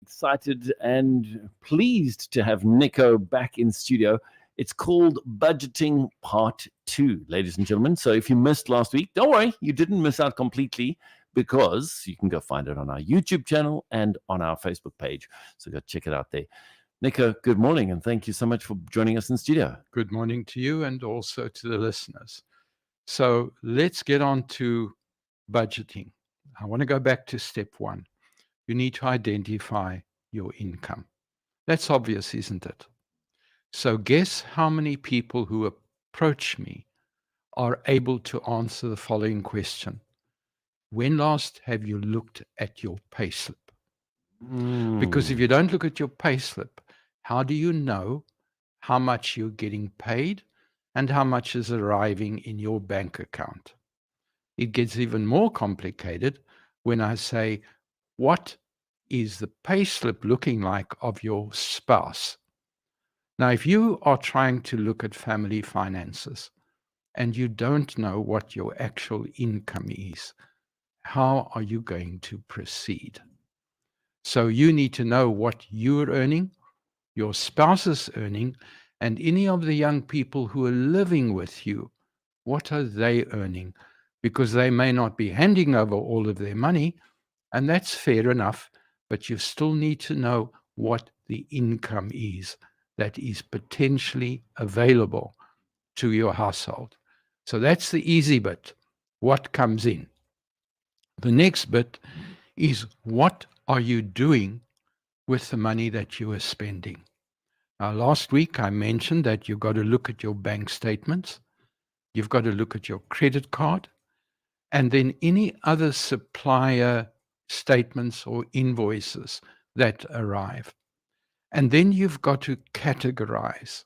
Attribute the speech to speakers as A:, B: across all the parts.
A: excited and pleased to have Nico back in studio. It's called Budgeting Part 2, ladies and gentlemen. So if you missed last week, don't worry, you didn't miss out completely, because you can go find it on our YouTube channel and on our Facebook page. So go check it out there. Nico, good morning, and thank you so much for joining us in studio.
B: Good morning to you and also to the listeners. So let's get on to budgeting. I want to go back to step one. You need to identify your income. That's obvious, isn't it? So guess how many people who approach me are able to answer the following question. When last have you looked at your payslip? Because if you don't look at your payslip, how do you know how much you're getting paid and how much is arriving in your bank account? It gets even more complicated when I say, what is the payslip looking like of your spouse? Now, if you are trying to look at family finances and you don't know what your actual income is, how are you going to proceed? So you need to know what you're earning, your spouse is earning, and any of the young people who are living with you, what are they earning? Because they may not be handing over all of their money, and that's fair enough, but you still need to know what the income is that is potentially available to your household. So that's the easy bit, what comes in. The next bit is, what are you doing with the money that you are spending? Now, last week I mentioned that you've got to look at your bank statements, you've got to look at your credit card, and then any other supplier statements or invoices that arrive. And then you've got to categorize,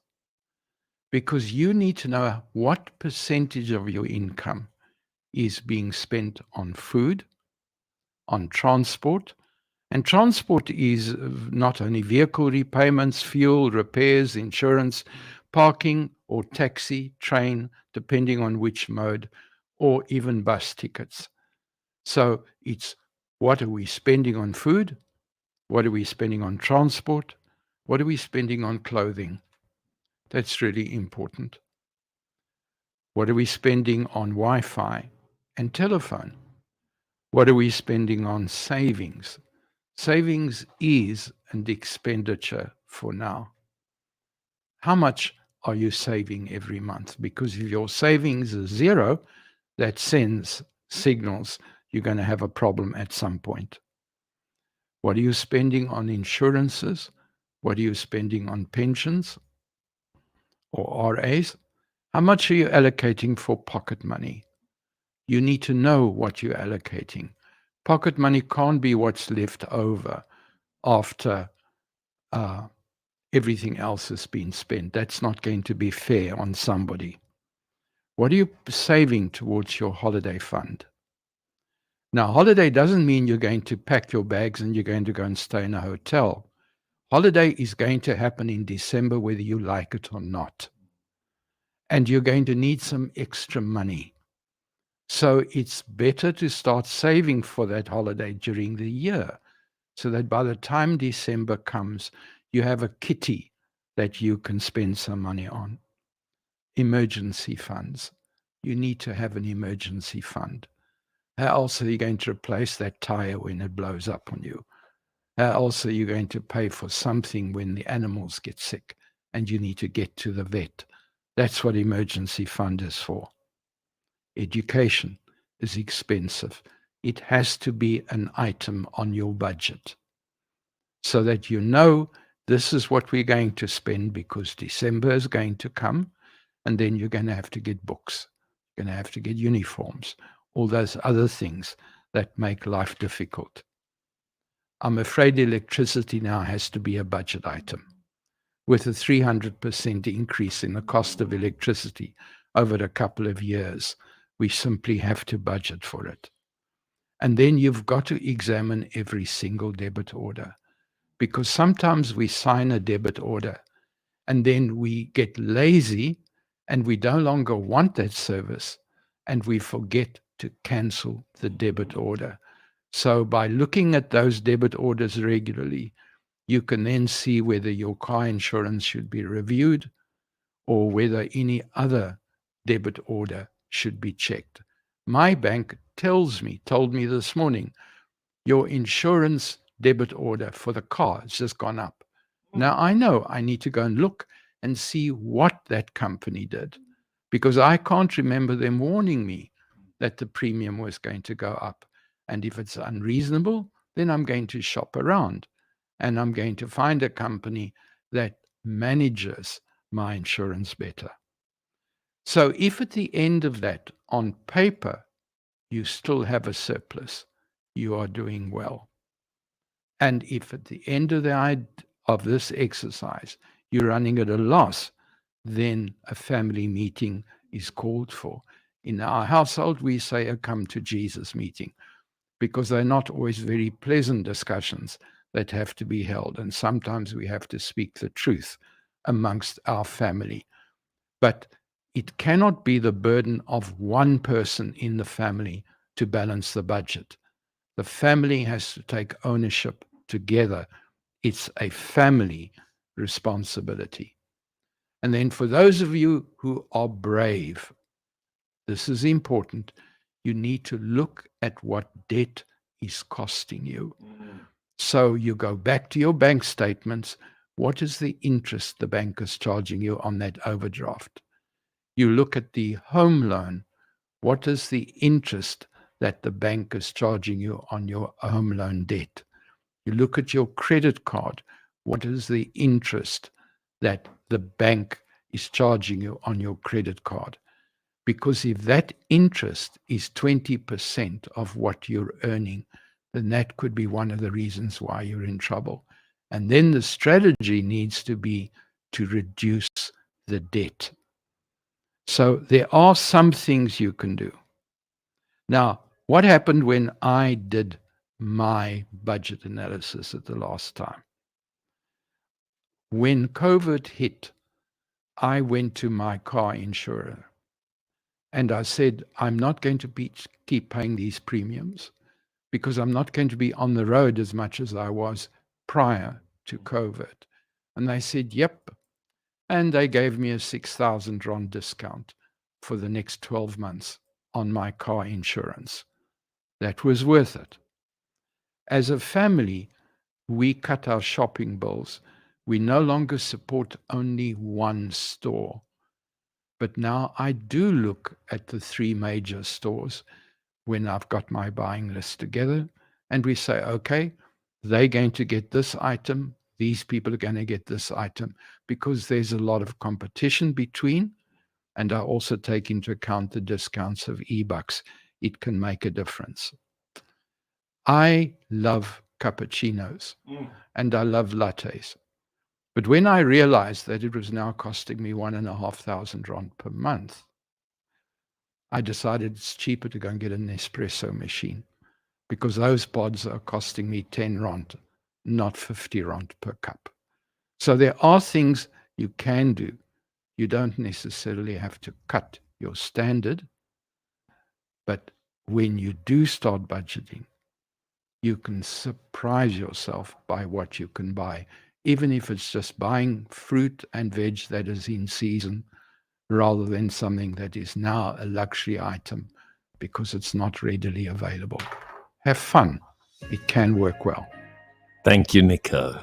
B: because you need to know what percentage of your income is being spent on food, on transport. And transport is not only vehicle repayments, fuel, repairs, insurance, parking or taxi, train, depending on which mode, or even bus tickets. So it's, what are we spending on food? What are we spending on transport? What are we spending on clothing? That's really important. What are we spending on Wi-Fi and telephone? What are we spending on savings? Savings is an expenditure for now. How much are you saving every month? Because if your savings is zero, that sends signals you're going to have a problem at some point. What are you spending on insurances? What are you spending on pensions or RAs? How much are you allocating for pocket money? You need to know what you're allocating. Pocket money can't be what's left over after everything else has been spent. That's not going to be fair on somebody. What are you saving towards your holiday fund? Now, holiday doesn't mean you're going to pack your bags and you're going to go and stay in a hotel. Holiday is going to happen in December, whether you like it or not. And you're going to need some extra money. So it's better to start saving for that holiday during the year, so that by the time December comes, you have a kitty that you can spend some money on. Emergency funds. You need to have an emergency fund. How else are you going to replace that tire when it blows up on you? How else are you going to pay for something when the animals get sick and you need to get to the vet? That's what emergency fund is for. Education is expensive. It has to be an item on your budget so that you know this is what we're going to spend, because December is going to come, and then you're going to have to get books. You're going to have to get uniforms, all those other things that make life difficult. I'm afraid electricity now has to be a budget item. With a 300% increase in the cost of electricity over a couple of years, we simply have to budget for it. And then you've got to examine every single debit order, because sometimes we sign a debit order and then we get lazy and we no longer want that service and we forget to cancel the debit order. So by looking at those debit orders regularly, You can then see whether your car insurance should be reviewed or whether any other debit order should be checked. My bank told me this morning, your insurance debit order for the car has just gone up. Now I know I need to go and look and see what that company did, because I can't remember them warning me that the premium was going to go up. And if it's unreasonable, then I'm going to shop around and I'm going to find a company that manages my insurance better. So if at the end of that, on paper, you still have a surplus, you are doing well. And if at the end of this exercise, you're running at a loss, then a family meeting is called for. In our household, we say a come to Jesus meeting, because they're not always very pleasant discussions that have to be held. And sometimes we have to speak the truth amongst our family. But it cannot be the burden of one person in the family to balance the budget. The family has to take ownership together. It's a family responsibility. And then for those of you who are brave, this is important. You need to look at what debt is costing you. So you go back to your bank statements. What is the interest the bank is charging you on that overdraft? You look at the home loan. What is the interest that the bank is charging you on your home loan debt? You look at your credit card. What is the interest that the bank is charging you on your credit card? Because if that interest is 20% of what you're earning, then that could be one of the reasons why you're in trouble. And then the strategy needs to be to reduce the debt. So there are some things you can do. Now, what happened when I did my budget analysis at the last time? When COVID hit, I went to my car insurer and I said, I'm not going to keep paying these premiums because I'm not going to be on the road as much as I was prior to COVID. And they said, yep. And they gave me a 6,000 Rand discount for the next 12 months on my car insurance. That was worth it. As a family, we cut our shopping bills. We no longer support only one store. But now I do look at the 3 major stores when I've got my buying list together, and we say, okay, they're going to get this item, these people are going to get this item, because there's a lot of competition between, and I also take into account the discounts of eBucks. It can make a difference. I love cappuccinos and I love lattes. But when I realized that it was now costing me 1,500 Rand per month, I decided it's cheaper to go and get an espresso machine, because those pods are costing me 10 Rand, not 50 Rand per cup. So there are things you can do. You don't necessarily have to cut your standard, but when you do start budgeting, you can surprise yourself by what you can buy, even if it's just buying fruit and veg that is in season, rather than something that is now a luxury item because it's not readily available. Have fun. It can work well.
A: Thank you, Nico.